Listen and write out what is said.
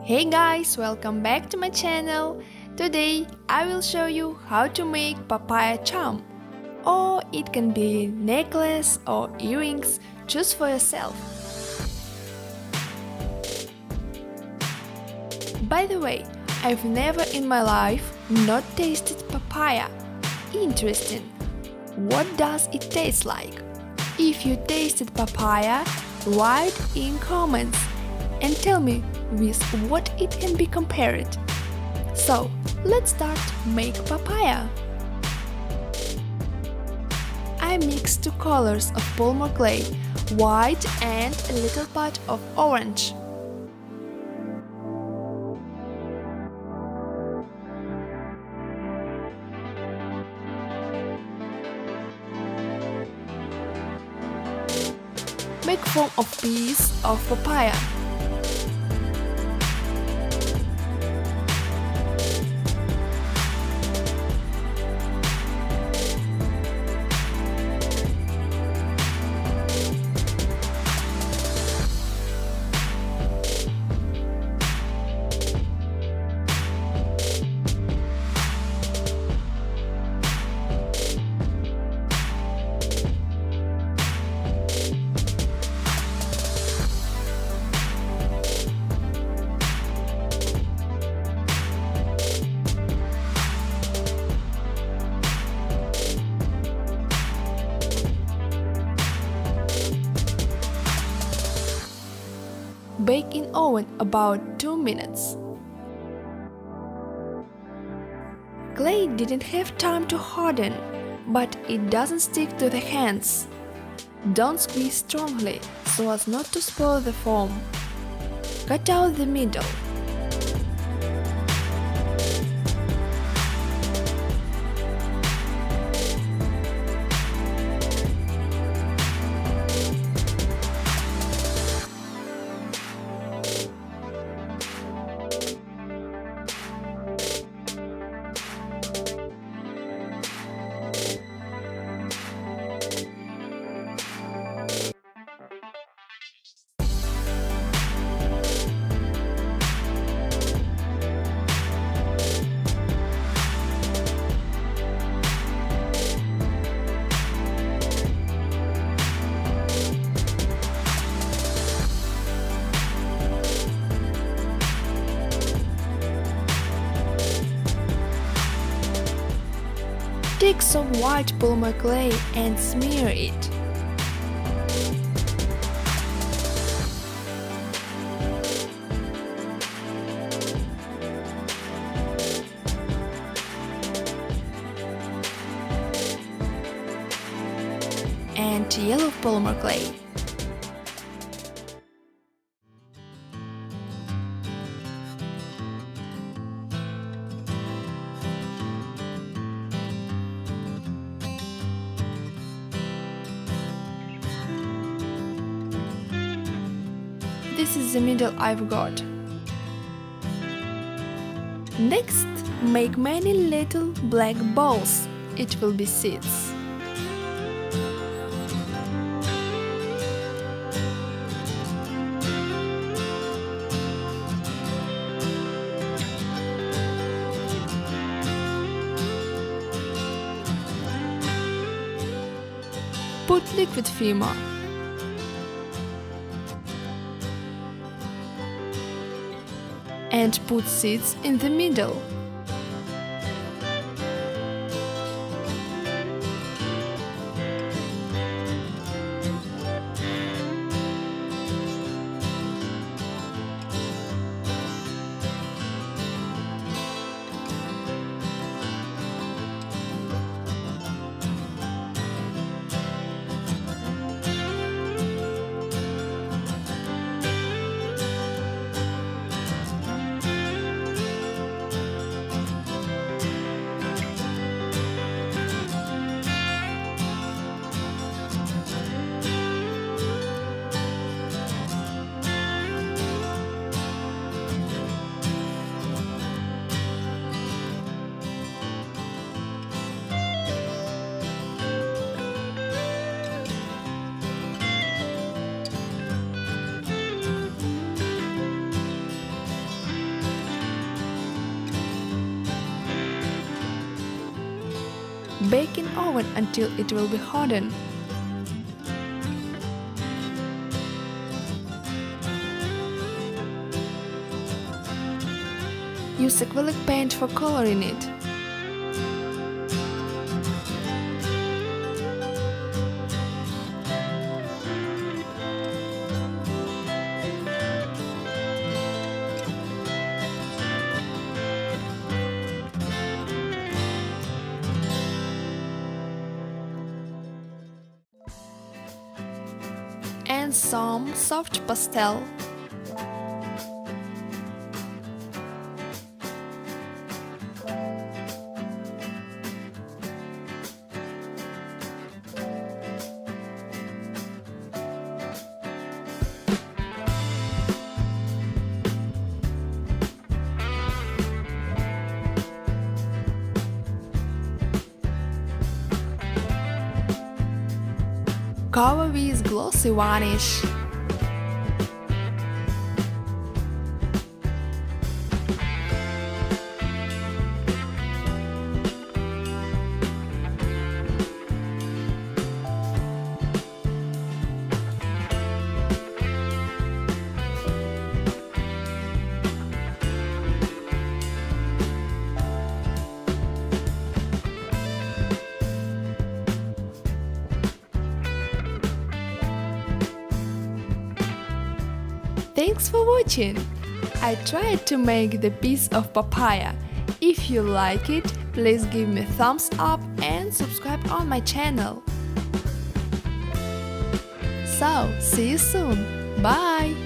Hey guys, welcome back to my channel. Today I will show you how to make papaya charm. Or it can be necklace or earrings, choose for yourself. By the way, I've never in my life not tasted papaya. Interesting. What does it taste like? If you tasted papaya, write in comments and tell me with what it can be compared. So, let's start make papaya. I mixed 2 colors of polymer clay, white and a little part of orange. Make form of piece of papaya. Bake in oven about 2 minutes. Clay didn't have time to harden, but it doesn't stick to the hands. Don't squeeze strongly so as not to spoil the form. Cut out the middle. Take some white polymer clay and smear it. And yellow polymer clay. This is the middle I've got. Next, make many little black balls. It will be seeds. Put liquid Fima. And put seeds in the middle. Bake in oven until it will be hardened. Use acrylic paint for coloring it. And some soft pastel. Cover with glossy varnish. Thanks for watching! I tried to make the piece of papaya. If you like it, please give me a thumbs up and subscribe on my channel. So, see you soon! Bye!